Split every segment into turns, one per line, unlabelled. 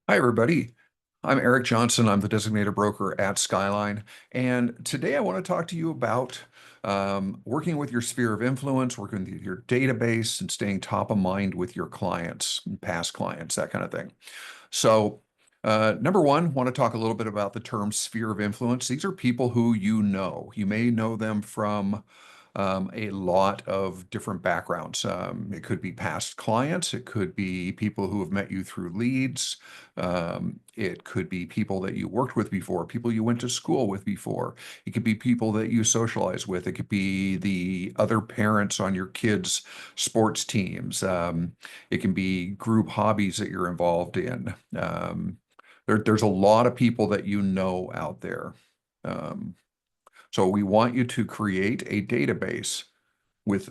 Hi, everybody. I'm Eric Johnson. I'm the designated broker at Skyline. And today I want to talk to you about working with your sphere of influence, working with your database, and staying top of mind with your clients, past clients, that kind of thing. So, number one, want to talk a little bit about the term sphere of influence. These are people who you know. You may know them from a lot of different backgrounds. It could be past clients, it could be people who have met you through leads, it could be people that you worked with before, people you went to school with before. It could be people that you socialize with. It could be the other parents on your kids' sports teams. It can be group hobbies that you're involved in. There's a lot of people that you know out there. Um, so we want you to create a database with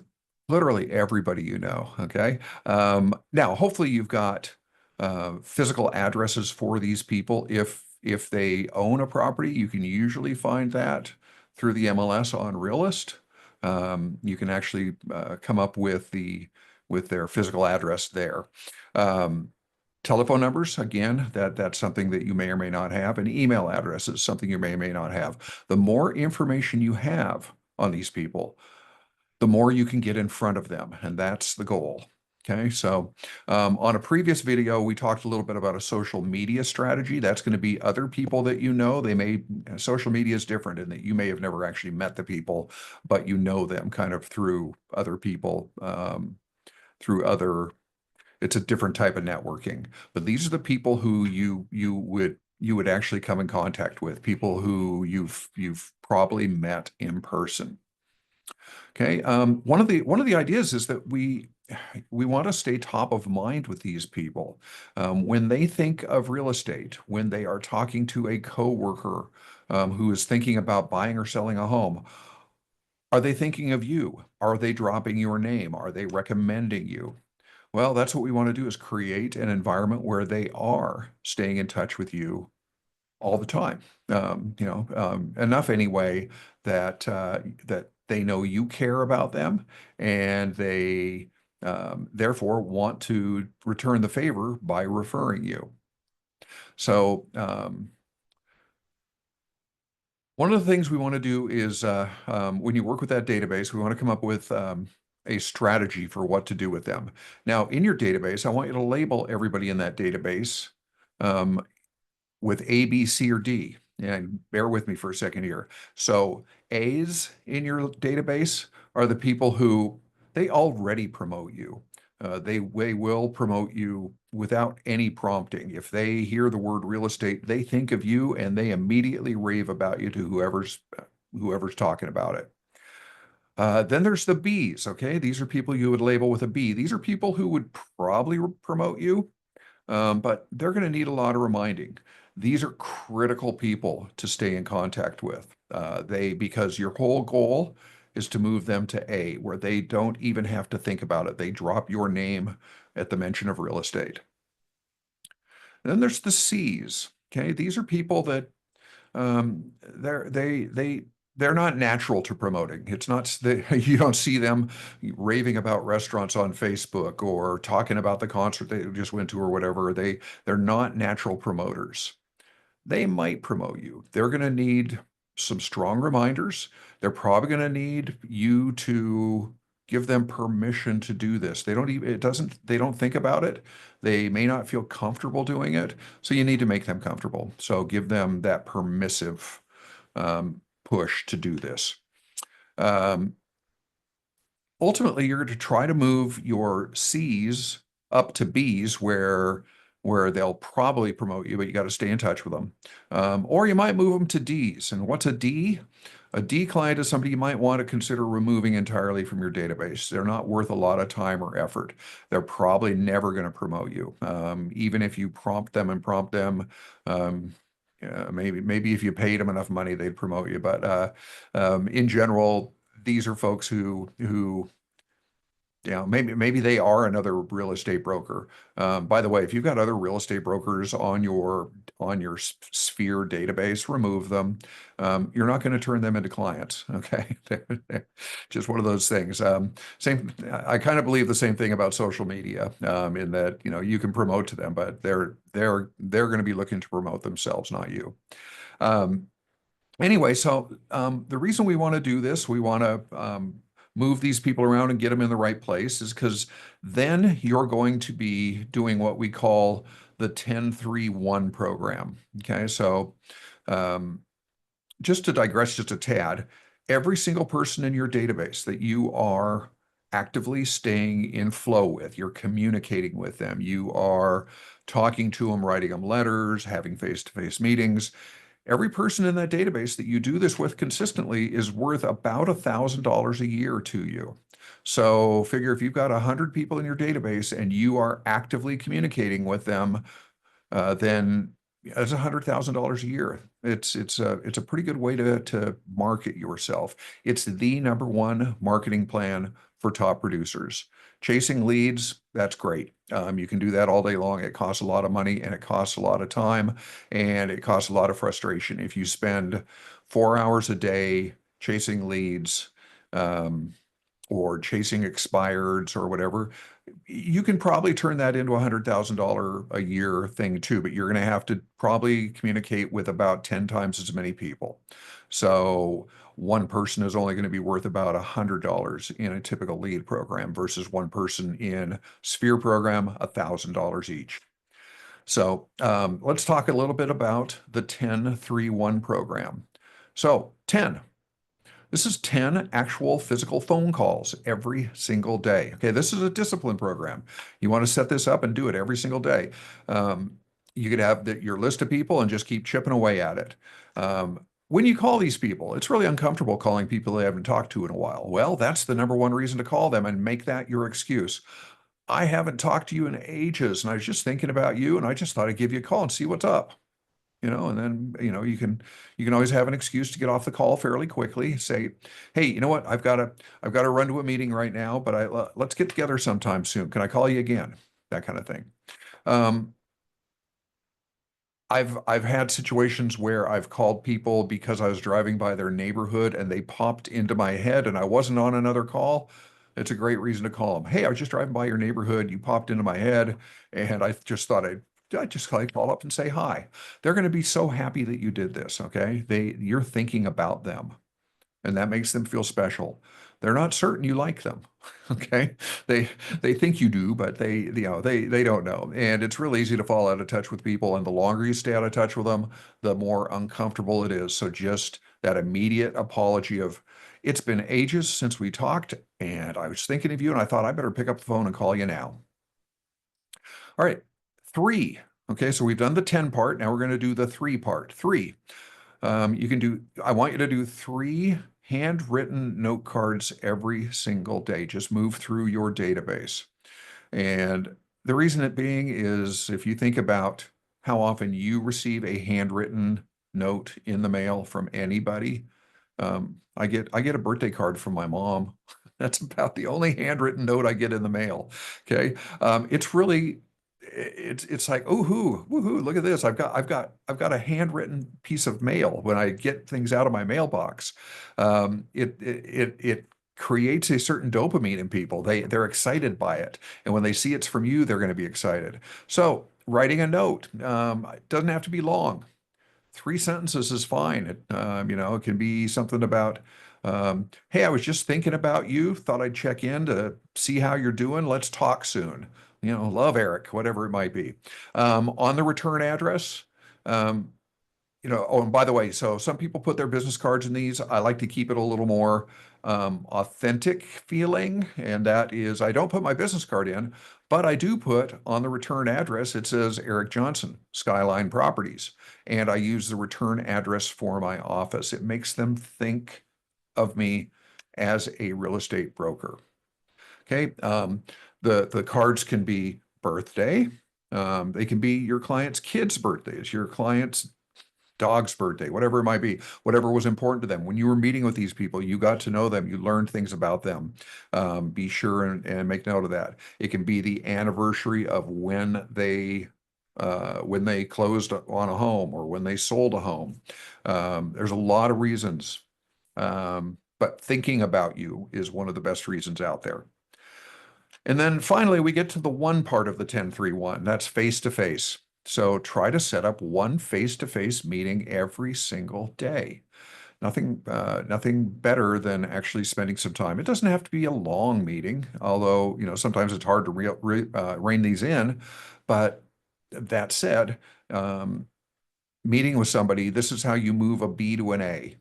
literally everybody you know, okay? Now, hopefully you've got physical addresses for these people. If they own a property, you can usually find that through the MLS on Realist. You can actually come up with their physical address there. Um, Telephone numbers, again, that's something that you may or may not have, and email addresses, something you may or may not have. The more information you have on these people, the more you can get in front of them, and that's the goal. Okay, so on a previous video, we talked a little bit about a social media strategy. That's going to be other people that you know. Social media is different in that you may have never actually met the people, but you know them kind of through other people, through other it's a different type of networking. But these are the people who you would actually come in contact with, people who you've probably met in person. Okay. One of the ideas is that we want to stay top of mind with these people. When they think of real estate, when they are talking to a coworker who is thinking about buying or selling a home, are they thinking of you? Are they dropping your name? Are they recommending you? Well, that's what we want to do is create an environment where they are staying in touch with you all the time. Enough anyway that they know you care about them and they therefore want to return the favor by referring you. So one of the things we want to do is when you work with that database, we want to come up with a strategy for what to do with them. Now, in your database, I want you to label everybody in that database um, with A, B, C, or D. And bear with me for a second here. So A's in your database are the people who they already promote you. They will promote you without any prompting. If they hear the word real estate, they think of you and they immediately rave about you to whoever's talking about it. Then there's the B's, okay? These are people you would label with a B. These are people who would probably promote you, but they're going to need a lot of reminding. These are critical people to stay in contact with. Because your whole goal is to move them to A, where they don't even have to think about it. They drop your name at the mention of real estate. And then there's the C's. Okay, these are people that they're not natural to promoting. It's not you don't see them raving about restaurants on Facebook or talking about the concert they just went to or whatever. They're not natural promoters. They might promote you. They're going to need some strong reminders. They're probably going to need you to give them permission to do this. They don't think about it. They may not feel comfortable doing it. So you need to make them comfortable. So give them that permissive push to do this. Um, Ultimately, you're going to try to move your C's up to B's where they'll probably promote you, but you got to stay in touch with them. Or you might move them to D's. And what's a D? A D client is somebody you might want to consider removing entirely from your database. They're not worth a lot of time or effort. They're probably never going to promote you. Even if you prompt them and prompt them, maybe if you paid them enough money, they'd promote you. But in general, these are folks who Yeah, maybe they are another real estate broker. By the way, if you've got other real estate brokers on your Sphere database, remove them. You're not going to turn them into clients. Okay, they're just one of those things. Same. I kind of believe the same thing about social media, in that you can promote to them, but they're going to be looking to promote themselves, not you. Um, Anyway, so the reason we want to do this, we want to move these people around and get them in the right place, is because then you're going to be doing what we call the 10-3-1 program. Okay, so um, just to digress just a tad, every single person in your database that you are actively staying in flow with, you're communicating with them, you are talking to them, writing them letters, having face-to-face meetings. Every person in that database that you do this with consistently is worth about $1,000 a year to you. So figure if you've got 100 people in your database and you are actively communicating with them, then it's $100,000 a year. It's a pretty good way to market yourself. It's the number one marketing plan for top producers. Chasing leads, that's great. You can do that all day long. It costs a lot of money and it costs a lot of time and it costs a lot of frustration. If you spend 4 hours a day chasing leads, um, or chasing expireds or whatever, you can probably turn that into $100,000 a year thing too, but you're going to have to probably communicate with about 10 times as many people. So one person is only going to be worth about $100 in a typical lead program versus one person in Sphere program, $1,000 each. So let's talk a little bit about the 10-3-1 program. So 10. This is 10 actual physical phone calls every single day. Okay, this is a discipline program. You want to set this up and do it every single day. Um, you could have your list of people and just keep chipping away at it. When you call these people, it's really uncomfortable calling people they haven't talked to in a while. Well, that's the number one reason to call them and make that your excuse. I haven't talked to you in ages, and I was just thinking about you, and I just thought I'd give you a call and see what's up. And then you can always have an excuse to get off the call fairly quickly. Say, hey, you know what? I've got to run to a meeting right now, but let's get together sometime soon. Can I call you again? That kind of thing. Um, I've had situations where I've called people because I was driving by their neighborhood and they popped into my head and I wasn't on another call. It's a great reason to call them. Hey, I was just driving by your neighborhood. You popped into my head and I just thought I just like call up and say hi. They're going to be so happy that you did this. Okay. You're thinking about them and that makes them feel special. They're not certain you like them. Okay. They they think you do, but they don't know. And it's real easy to fall out of touch with people. And the longer you stay out of touch with them, the more uncomfortable it is. So just that immediate apology of it's been ages since we talked, and I was thinking of you, and I thought I better pick up the phone and call you now. All right. 3. Okay, so we've done the 10 part. Now we're going to do the 3 part. 3. I want you to do 3 handwritten note cards every single day. Just move through your database. And the reason it being is if you think about how often you receive a handwritten note in the mail from anybody, I get a birthday card from my mom. That's about the only handwritten note I get in the mail. Okay. It's like, oh, woohoo, look at this. I've got a handwritten piece of mail when I get things out of my mailbox. It creates a certain dopamine in people. They're excited by it. And when they see it's from you, they're going to be excited. So writing a note, it doesn't have to be long. 3 sentences is fine. It can be something about, hey, I was just thinking about you, thought I'd check in to see how you're doing. Let's talk soon. Love Eric, whatever it might be. On the return address, um, oh, and by the way, so some people put their business cards in these. I like to keep it a little more authentic feeling, and that is I don't put my business card in, but I do put on the return address, it says Eric Johnson, Skyline Properties, and I use the return address for my office. It makes them think of me as a real estate broker. Okay, the cards can be birthday. They can be your client's kids' birthdays, your client's dog's birthday, whatever it might be, whatever was important to them. When you were meeting with these people, you got to know them, you learned things about them. Be sure and make note of that. It can be the anniversary of when they closed on a home or when they sold a home. There's a lot of reasons, but thinking about you is one of the best reasons out there. And then finally, we get to the one part of the 1031. That's face-to-face. So try to set up one face-to-face meeting every single day. Nothing better than actually spending some time. It doesn't have to be a long meeting, although, sometimes it's hard to rein these in. But that said, meeting with somebody, this is how you move a B to an A.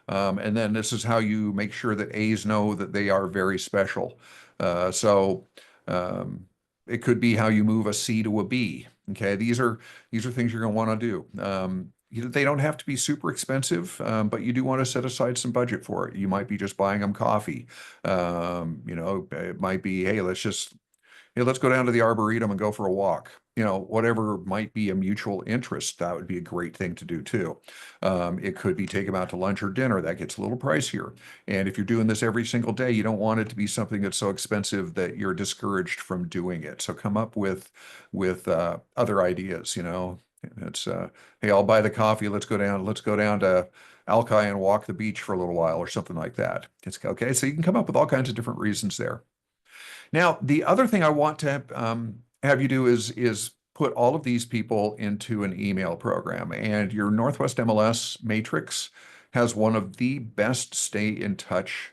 And then this is how you make sure that A's know that they are very special. So it could be how you move a C to a B. Okay, these are things you're going to want to do. They don't have to be super expensive, but you do want to set aside some budget for it. You might be just buying them coffee. It might be, hey, let's go down to the Arboretum and go for a walk. Whatever might be a mutual interest, that would be a great thing to do too. It could be take them out to lunch or dinner. That gets a little pricier. And if you're doing this every single day, you don't want it to be something that's so expensive that you're discouraged from doing it. So come up with other ideas. It's hey, I'll buy the coffee. Let's go down to Alki and walk the beach for a little while or something like that. It's okay. So you can come up with all kinds of different reasons there. Now, the other thing I want to have you do is put all of these people into an email program, and your Northwest MLS matrix has one of the best stay in touch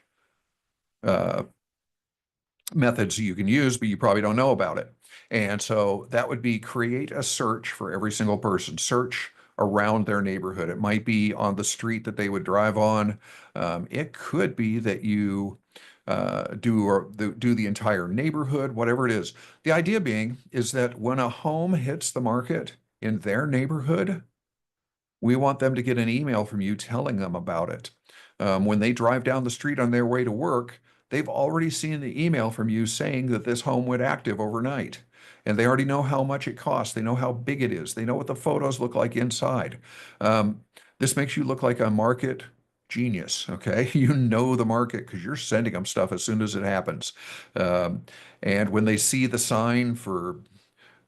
methods you can use, but you probably don't know about it. And so that would be create a search for every single person, search around their neighborhood. It might be on the street that they would drive on. It could be that you do the entire neighborhood, whatever it is. The idea being is that when a home hits the market in their neighborhood, we want them to get an email from you telling them about it. When they drive down the street on their way to work, they've already seen the email from you saying that this home went active overnight. And they already know how much it costs. They know how big it is. They know what the photos look like inside. This makes you look like a market genius, okay? You know the market because you're sending them stuff as soon as it happens. And when they see the sign for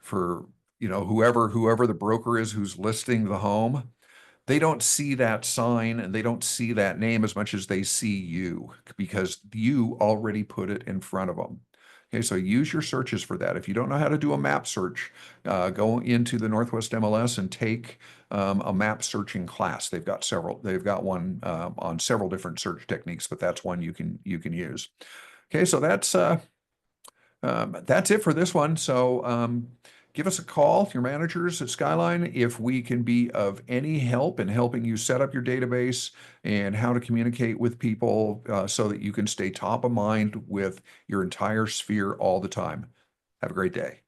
whoever the broker is who's listing the home, they don't see that sign and they don't see that name as much as they see you because you already put it in front of them. Okay, so use your searches for that. If you don't know how to do a map search, go into the Northwest MLS and take a map searching class. They've got several. They've got one on several different search techniques, but that's one you can use. Okay, so that's it for this one. So give us a call, your managers at Skyline, if we can be of any help in helping you set up your database and how to communicate with people so that you can stay top of mind with your entire sphere all the time. Have a great day.